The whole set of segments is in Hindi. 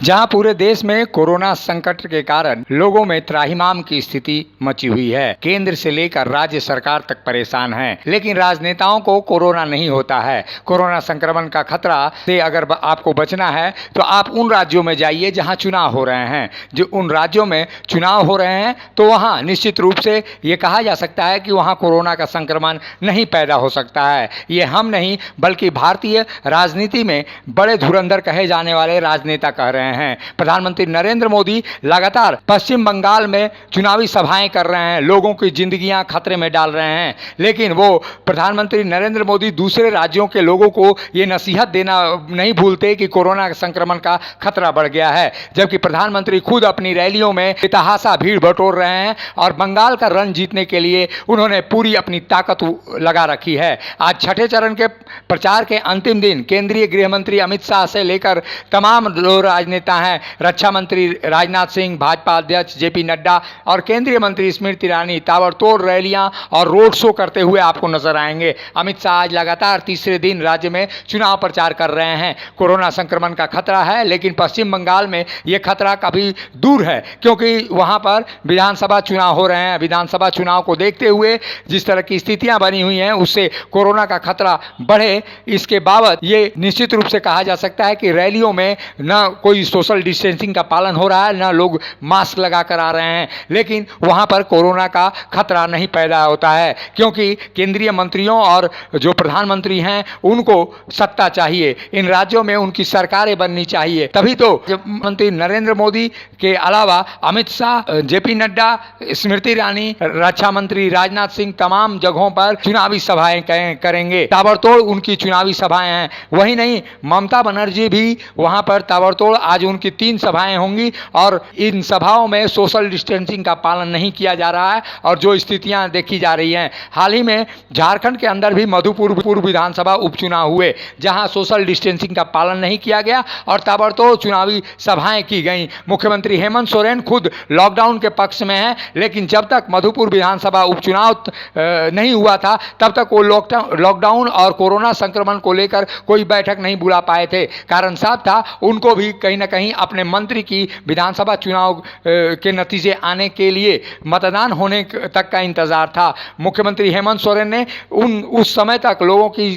जहां पूरे देश में कोरोना संकट के कारण लोगों में त्राहिमाम की स्थिति मची हुई है। केंद्र से लेकर राज्य सरकार तक परेशान है, लेकिन राजनेताओं को कोरोना नहीं होता है। कोरोना संक्रमण का खतरा से अगर आपको बचना है तो आप उन राज्यों में जाइए जहां चुनाव हो रहे हैं। जो उन राज्यों में चुनाव हो रहे हैं तो वहां निश्चित रूप से ये कहा जा सकता है कि वहां कोरोना का संक्रमण नहीं पैदा हो सकता है। ये हम नहीं बल्कि भारतीय राजनीति में बड़े धुरंधर कहे जाने वाले राजनेता कह रहे हैं। प्रधानमंत्री नरेंद्र मोदी लगातार पश्चिम बंगाल में चुनावी सभाएं कर रहे हैं, लोगों की जिंदगियां खतरे में डाल रहे हैं, लेकिन वो प्रधानमंत्री नरेंद्र मोदी दूसरे राज्यों के लोगों को ये नसीहत देना नहीं भूलते कि कोरोना संक्रमण का खतरा बढ़ गया है। जबकि प्रधानमंत्री खुद अपनी रैलियों में बेतहाशा भीड़ बटोर रहे हैं और बंगाल का रण जीतने के लिए उन्होंने पूरी अपनी ताकत लगा रखी है। आज छठे चरण के प्रचार के अंतिम दिन केंद्रीय गृह मंत्री अमित शाह से लेकर तमाम राजनेता हैं, रक्षा मंत्री राजनाथ सिंह, भाजपा अध्यक्ष जेपी नड्डा और केंद्रीय मंत्री स्मृति ईरानी ताबड़तोड़ रैलियां और रोड शो करते हुए आपको नजर आएंगे। अमित शाह आज लगातार तीसरे दिन राज्य में चुनाव प्रचार कर रहे हैं। कोरोना संक्रमण का खतरा है, लेकिन पश्चिम बंगाल में यह खतरा काफी दूर है, क्योंकि वहां पर विधानसभा चुनाव हो रहे हैं। विधानसभा चुनाव को देखते हुए जिस तरह की स्थितियां बनी हुई हैं, उससे कोरोना का खतरा बढ़े, इसके बावत ये निश्चित रूप से कहा जा सकता है कि रैलियों में न कोई सोशल डिस्टेंसिंग का पालन हो रहा है, न लोग मास्क लगा कर आ रहे हैं, लेकिन वहां पर कोरोना का खतरा नहीं पैदा होता है, क्योंकि केंद्रीय मंत्रियों और जो प्रधानमंत्री हैं उनको सत्ता चाहिए। इन राज्यों में उनकी सरकारें बननी चाहिए, तभी तो मंत्री नरेंद्र मोदी के अलावा अमित शाह, जेपी नड्डा, स्मृति ईरानी, रक्षा मंत्री राजनाथ सिंह तमाम जगहों पर चुनावी सभाएं करेंगे। ताबड़तोड़ उनकी चुनावी सभाएं हैं। वही नहीं, ममता बनर्जी भी वहां पर ताबड़तोड़ आज उनकी 3 सभाएं होंगी और इन सभाओं में सोशल डिस्टेंसिंग का पालन नहीं किया जा रहा है और जो स्थितियां देखी जा रही हैं। हाल ही में झारखंड के अंदर भी मधुपुर पूर्व विधानसभा उपचुनाव हुए, जहां सोशल डिस्टेंसिंग का पालन नहीं किया गया और ताबड़तोड़ चुनावी सभाएं की गई। मुख्यमंत्री हेमंत सोरेन खुद लॉकडाउन के पक्ष में हैं, लेकिन जब तक मधुपुर विधानसभा उपचुनाव नहीं हुआ था तब तक वो लॉकडाउन और कोरोना संक्रमण को लेकर कोई बैठक नहीं बुला पाए थे। कारण साफ था, उनको भी कहीं ना कहीं अपने मंत्री की विधानसभा चुनाव के नतीजे आने के लिए मतदान होने तक का इंतजार था। मुख्यमंत्री हेमंत सोरेन ने उस समय तक लोगों की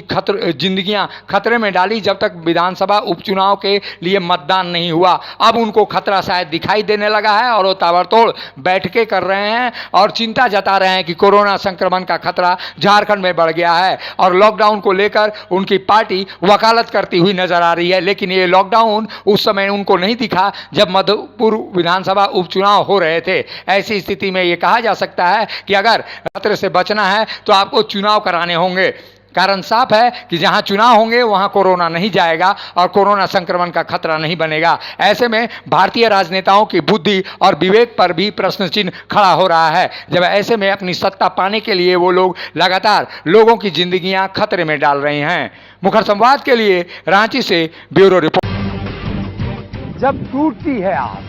जिंदगियां खतरे में डाली जब तक विधानसभा उपचुनाव के लिए मतदान नहीं हुआ। अब उनको खतरा शायद दिखाई देने लगा है और वो ताबड़तोड़ बैठकें कर रहे हैं और चिंता जता रहे हैं कि कोरोना संक्रमण का खतरा झारखंड में बढ़ गया है और लॉकडाउन को लेकर उनकी पार्टी वकालत करती हुई नजर आ रही है। लेकिन ये लॉकडाउन उस समय उनको नहीं दिखा जब मधुपुर विधानसभा उपचुनाव हो रहे थे। ऐसी स्थिति में यह कहा जा सकता है कि अगर खतरे से बचना है तो आपको चुनाव कराने होंगे। कारण साफ है कि जहां चुनाव होंगे वहां कोरोना नहीं जाएगा और कोरोना संक्रमण का खतरा नहीं बनेगा। ऐसे में भारतीय राजनेताओं की बुद्धि और विवेक पर भी प्रश्न चिन्ह खड़ा हो रहा है, जब ऐसे में अपनी सत्ता पाने के लिए वो लोग लगातार लोगों की जिंदगियां खतरे में डाल रहे हैं। मुखर संवाद के लिए रांची से ब्यूरो रिपोर्ट। जब टूटती है आस,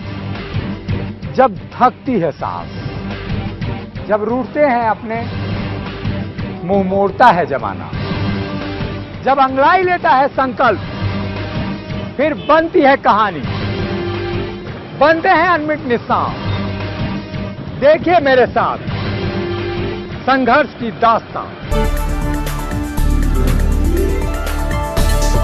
जब थकती है सांस, जब रूठते हैं अपने, मुंह मोड़ता है जमाना, जब अंगड़ाई लेता है संकल्प, फिर बनती है कहानी, बनते हैं अनमिट निशान। देखिए मेरे साथ संघर्ष की दास्तान।